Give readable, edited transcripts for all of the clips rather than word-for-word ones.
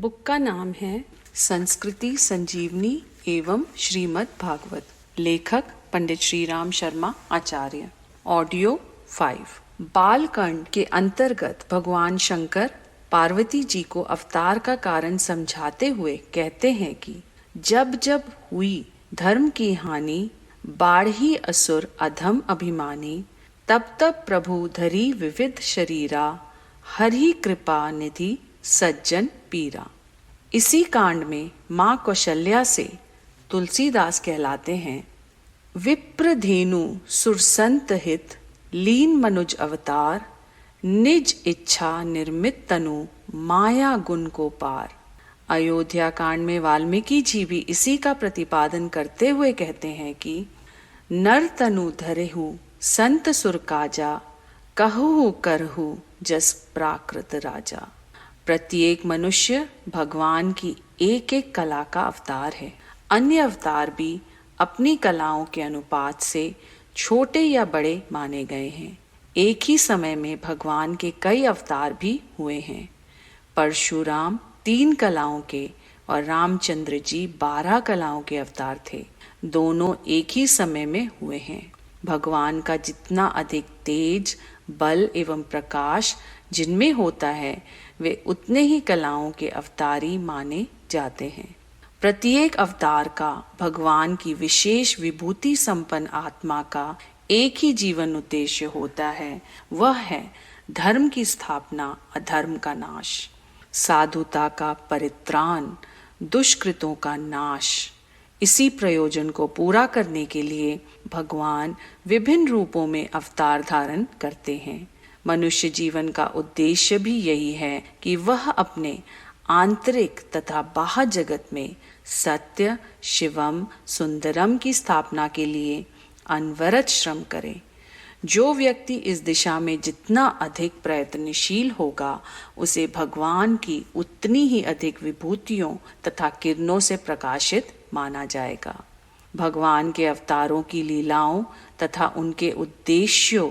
Book का नाम है संस्कृति संजीवनी एवं श्रीमद् भागवत। लेखक पंडित श्री राम शर्मा आचार्य। ऑडियो 5। बालकांड के अंतर्गत भगवान शंकर पार्वती जी को अवतार का कारण समझाते हुए कहते हैं कि जब जब हुई धर्म की हानि, बाढ़ी असुर अधम अभिमानी, तब तब प्रभु धरी विविध शरीरा, हरि कृपा निधि सज्जन पीरा। इसी कांड में माँ कौशल्या से तुलसीदास कहलाते हैं, विप्रधेनु सुरसंत हित, लीन मनुज अवतार, निज इच्छा निर्मित तनु, माया गुण को पार। अयोध्या कांड में वाल्मीकि जी भी इसी का प्रतिपादन करते हुए कहते हैं कि नर तनु धरेहु संत सुर काजा, कहु करहु जस प्राकृत राजा। प्रत्येक मनुष्य भगवान की एक एक कला का अवतार है। अन्य अवतार भी अपनी कलाओं के अनुपात से छोटे या बड़े माने गए हैं। एक ही समय में भगवान के कई अवतार भी हुए हैं। परशुराम 3 कलाओं के और रामचंद्र जी 12 कलाओं के अवतार थे। दोनों एक ही समय में हुए हैं। भगवान का जितना अधिक तेज, बल एवं प्रकाश जिनमें होता है, वे उतने ही कलाओं के अवतारी माने जाते हैं। प्रत्येक अवतार का भगवान की विशेष विभूति संपन्न आत्मा का एक ही जीवन उद्देश्य होता है, वह है धर्म की स्थापना, अधर्म का नाश, साधुता का परित्राण, दुष्कृतों का नाश। इसी प्रयोजन को पूरा करने के लिए भगवान विभिन्न रूपों में अवतार धारण करते हैं। मनुष्य जीवन का उद्देश्य भी यही है कि वह अपने आंतरिक तथा बाह्य जगत में सत्य, शिवम, सुंदरम की स्थापना के लिए अनवरत श्रम करे। जो व्यक्ति इस दिशा में जितना अधिक प्रयत्नशील होगा, उसे भगवान की उतनी ही अधिक विभूतियों तथा किरणों से प्रकाशित माना जाएगा। भगवान के अवतारों की लीलाओं तथा उनके उद्देश्यों,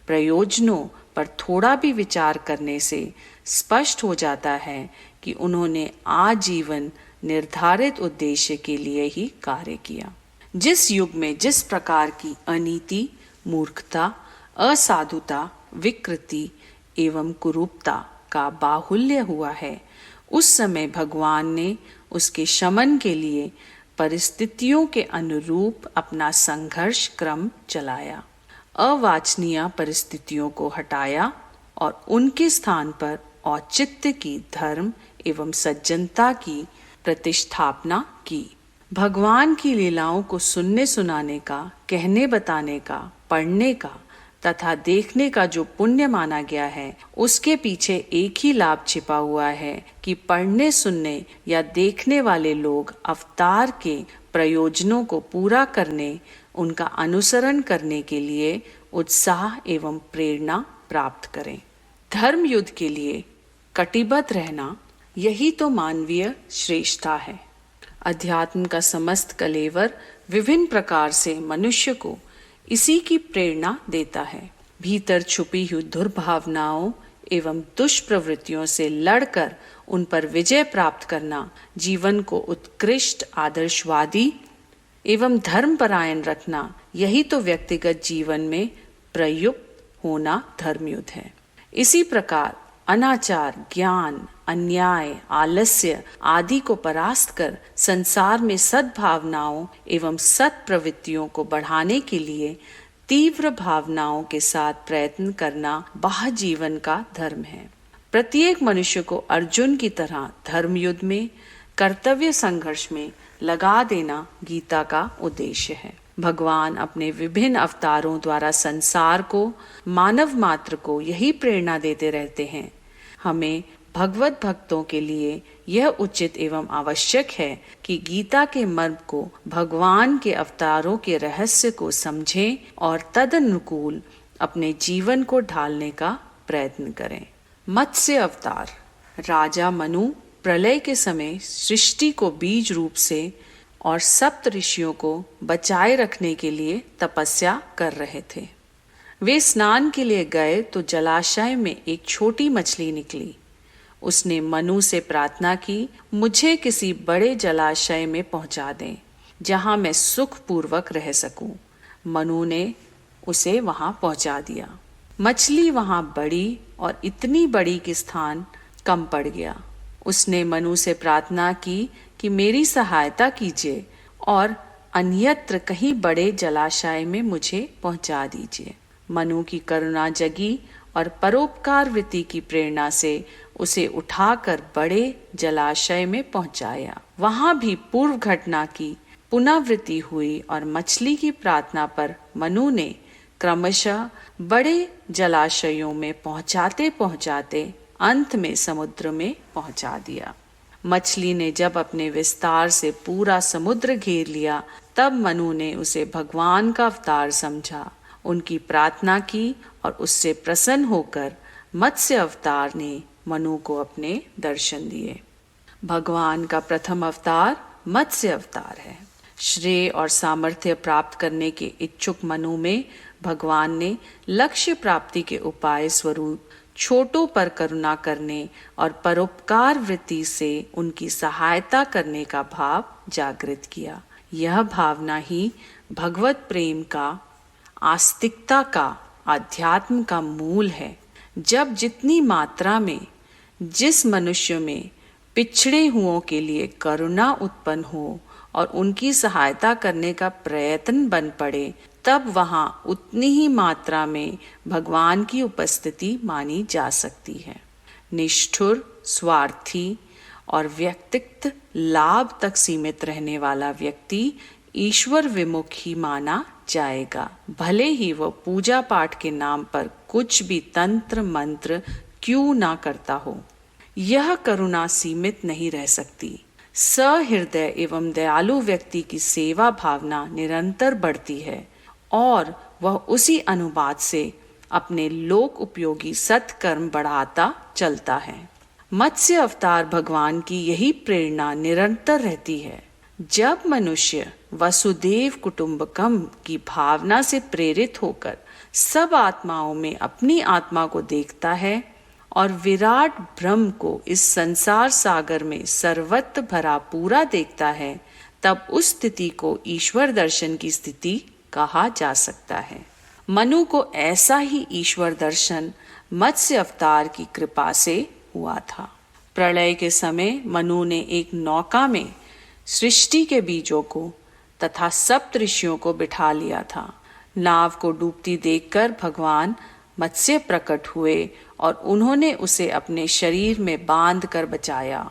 प्रयोजनों पर थोड़ा भी विचार करने से स्पष्ट हो जाता है कि उन्होंने आजीवन निर्धारित उद्देश्य के लिए ही कार्य किया। जिस युग में जिस प्रकार की अनीति, मूर्खता, असाधुता, विकृति एवं कुरूपता का बाहुल्य हुआ है, उस समय भगवान ने उसके शमन के लिए परिस्थितियों के अनुरूप अपना संघर्ष क्रम चलाया। अवांछनीय परिस्थितियों को हटाया और उनके स्थान पर औचित्य की, धर्म एवं सज्जनता की प्रतिष्ठापना की। भगवान की लीलाओं को सुनने सुनाने का, कहने बताने का, पढ़ने का तथा देखने का जो पुण्य माना गया है, उसके पीछे एक ही लाभ छिपा हुआ है कि पढ़ने, सुनने या देखने वाले लोग अवतार के प्रयोजनों को पूरा करने, उनका अनुसरण करने के लिए उत्साह एवं प्रेरणा प्राप्त करें। धर्म युद्ध के लिए कटिबद्ध रहना, यही तो मानवीय श्रेष्ठता है। अध्यात्म का समस्त कलेवर विभिन्न प्रकार से मनुष्य को इसी की प्रेरणा देता है। भीतर छुपी हुई दुर्भावनाओं एवं दुष्प्रवृत्तियों से लड़कर उन पर विजय प्राप्त करना, जीवन को उत्कृष्ट, आदर्शवादी एवं धर्मपरायण रखना, यही तो व्यक्तिगत जीवन में प्रयुक्त होना धर्मयुद्ध है। इसी प्रकार अनाचार, ज्ञान, अन्याय, आलस्य आदि को परास्त कर संसार में सद्भावनाओं एवं सत् प्रवृत्तियों को बढ़ाने के लिए तीव्र भावनाओं के साथ प्रयत्न करना बाह्य जीवन का धर्म है। प्रत्येक मनुष्य को अर्जुन की तरह धर्म युद्ध में, कर्तव्य संघर्ष में लगा देना गीता का उद्देश्य है। भगवान अपने विभिन्न अवतारों द्वारा संसार को, मानव मात्र को यही प्रेरणा देते रहते हैं। हमें भगवत भक्तों के लिए यह उचित एवं आवश्यक है कि गीता के मर्म को, भगवान के अवतारों के रहस्य को समझें और तदनुकूल अपने जीवन को ढालने का प्रयत्न करें। मत्स्य अवतार। राजा मनु प्रलय के समय सृष्टि को बीज रूप से और सप्त ऋषियों को बचाए रखने के लिए तपस्या कर रहे थे। वे स्नान के लिए गए तो जलाशय में एक छोटी मछली निकली। उसने मनु से प्रार्थना की, मुझे किसी बड़े जलाशय में पहुंचा दें जहां मैं सुखपूर्वक रह सकूं। मनु ने उसे वहां पहुंचा दिया। मछली वहां बड़ी और इतनी बड़ी कि स्थान कम पड़ गया। उसने मनु से प्रार्थना की कि मेरी सहायता कीजिए और अन्यत्र कहीं बड़े जलाशय में मुझे पहुंचा दीजिए। मनु की करुणा जगी और परोपकार वृत्ति की प्रेरणा से उसे उठाकर बड़े जलाशय में पहुंचाया। वहां भी पूर्व घटना की पुनरावृत्ति हुई और मछली की प्रार्थना पर मनु ने क्रमशः बड़े जलाशयों में पहुंचाते पहुंचाते अंत में समुद्र में पहुंचा दिया। मछली ने जब अपने विस्तार से पूरा समुद्र घेर लिया, तब मनु ने उसे भगवान का अवतार समझा, उनकी प्रार्थना की और उससे प्रसन्न होकर मत्स्य अवतार ने मनु को अपने दर्शन दिए। भगवान का प्रथम अवतार मत्स्य अवतार है। श्रेय और सामर्थ्य प्राप्त करने के इच्छुक मनु में भगवान ने लक्ष्य प्राप्ति के उपाय स्वरूप छोटों पर करुणा करने और परोपकार वृत्ति से उनकी सहायता करने का भाव जागृत किया। यह भावना ही भगवत प्रेम का, आस्तिकता का, आध्यात्म का मूल है। जब जितनी मात्रा में जिस मनुष्य में पिछड़े हुओं के लिए करुणा उत्पन्न हो और उनकी सहायता करने का प्रयत्न बन पड़े, तब वहां उतनी ही मात्रा में भगवान की उपस्थिति मानी जा सकती है। निष्ठुर, स्वार्थी और व्यक्तिगत लाभ तक सीमित रहने वाला व्यक्ति ईश्वर विमुख ही माना जाएगा, भले ही वह पूजा पाठ के नाम पर कुछ भी तंत्र मंत्र क्यों ना करता हो। यह करुणा सीमित नहीं रह सकती। सहृदय एवं दयालु व्यक्ति की सेवा भावना निरंतर बढ़ती है और वह उसी अनुपात से अपने लोक उपयोगी सत्कर्म बढ़ाता चलता है। मत्स्य अवतार भगवान की यही प्रेरणा निरंतर रहती है। जब मनुष्य वसुदेव कुटुंबकम की भावना से प्रेरित होकर सब आत्माओं में अपनी आत्मा को देखता है और विराट ब्रह्म को इस संसार सागर में सर्वत्र भरा पूरा देखता है, तब उस स्थिति को ईश्वर दर्शन की स्थिति कहा जा सकता है। मनु को ऐसा ही ईश्वर दर्शन मत्स्य अवतार की कृपा से हुआ था। प्रलय के समय मनु ने एक नौका में सृष्टि के बीजों को तथा सप्त ऋषियों को बिठा लिया था। नाव को डूबती देखकर भगवान मत्स्य प्रकट हुए और उन्होंने उसे अपने शरीर में बांध कर बचाया।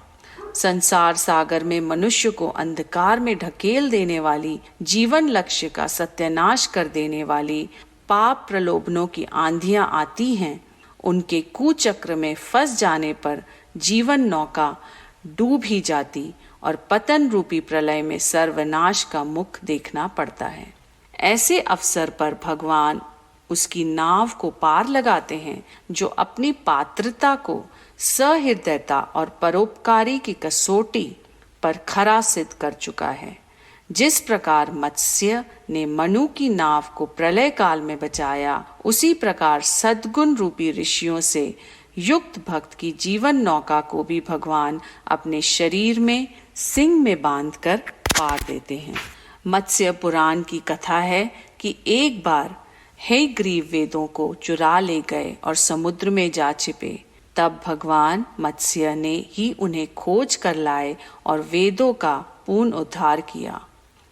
संसार सागर में मनुष्य को अंधकार में ढकेल देने वाली, जीवन लक्ष्य का सत्यानाश कर देने वाली पाप प्रलोभनों की आंधियां आती हैं। उनके कुचक्र में फंस जाने पर जीवन नौका डूब ही जाती और पतन रूपी प्रलय में सर्वनाश का मुख देखना पड़ता है। ऐसे अवसर पर भगवान उसकी नाव को पार लगाते हैं, जो अपनी पात्रता को सहृदयता और परोपकारी की कसौटी पर खरा सिद्ध कर चुका है। जिस प्रकार मत्स्य ने मनु की नाव को प्रलय काल में बचाया, उसी प्रकार सद्गुण रूपी ऋषियों से युक्त भक्त की जीवन नौका को भी भगवान अपने शरीर में सिंह में बांधकर पार देते हैं। मत्स्य पुराण की कथा है कि एक बार हयग्रीव वेदों को चुरा ले गए और समुद्र में जा छिपे। तब भगवान मत्स्य ने ही उन्हें खोज कर लाए और वेदों का पूर्ण उद्धार किया।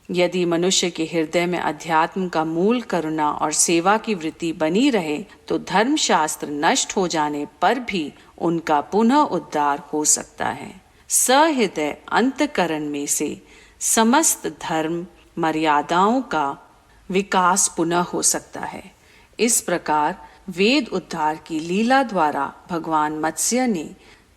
यदि मनुष्य के हृदय में अध्यात्म का मूल करुणा और सेवा की वृत्ति बनी रहे, तो धर्मशास्त्र नष्ट हो जाने पर भी उनका पुनः उद्धार हो सकता है। सहृदय अंतकरण में से समस्त धर्म मर्यादाओं का विकास पुनः हो सकता है। इस प्रकार वेद उद्धार की लीला द्वारा भगवान मत्स्य ने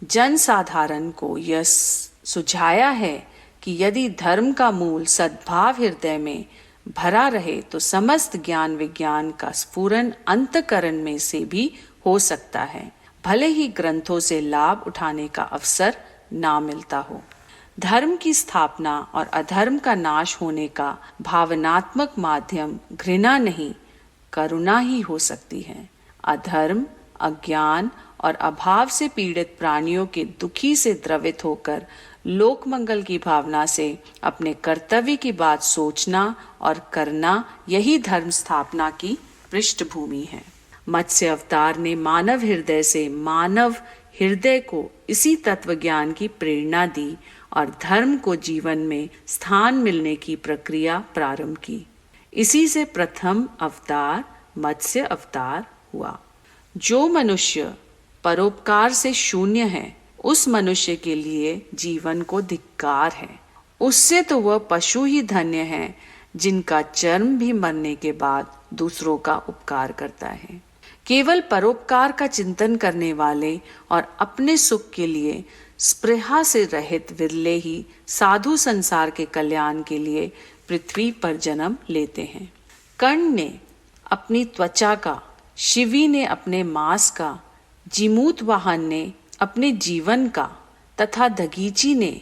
जन साधारण को यह सुझाया है कि यदि धर्म का मूल सद्भाव हृदय में भरा रहे, तो समस्त ज्ञान विज्ञान का स्फुरन अंतकरण में से भी हो सकता है, भले ही ग्रंथों से लाभ उठाने का अवसर ना मिलता हो। धर्म की स्थापना और अधर्म का नाश होने का भावनात्मक माध्यम घृणा नहीं, करुणा ही हो सकती है। अधर्म, अज्ञान और अभाव से पीड़ित प्राणियों के दुखी से द्रवित होकर लोक मंगल की भावना से अपने कर्तव्य की बात सोचना और करना, यही धर्म स्थापना की पृष्ठभूमि है। मत्स्य अवतार ने मानव हृदय से मानव हृदय को इसी तत्व ज्ञान की प्रेरणा दी और धर्म को जीवन में स्थान मिलने की प्रक्रिया प्रारंभ की। इसी से प्रथम अवतार मत्स्य अवतार हुआ। जो मनुष्य परोपकार से शून्य है, उस मनुष्य के लिए जीवन को धिक्कार है। उससे तो वह पशु ही धन्य है जिनका चर्म भी मरने के बाद दूसरों का उपकार करता है। केवल परोपकार का चिंतन करने वाले और अपने सुख के लिए स्पृहा से रहित विरले ही साधु संसार के कल्याण के लिए पृथ्वी पर जन्म लेते हैं। कर्ण ने अपनी त्वचा का, शिवी ने अपने मांस का, जीमूत वाहन ने अपने जीवन का तथा दगीची ने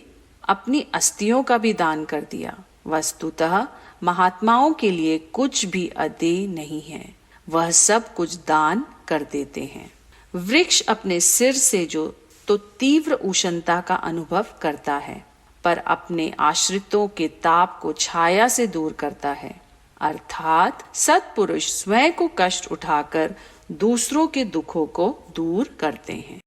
अपनी अस्थियों का भी दान कर दिया। वस्तुतः महात्माओं के लिए कुछ भी अदेय नहीं है, वह सब कुछ दान कर देते हैं। वृक्ष अपने सिर से जो तो तीव्र उष्णता का अनुभव करता है, पर अपने आश्रितों के ताप को छाया से दूर करता है। अर्थात सत्पुरुष स्वयं को कष्ट उठाकर दूसरों के दुखों को दूर करते हैं।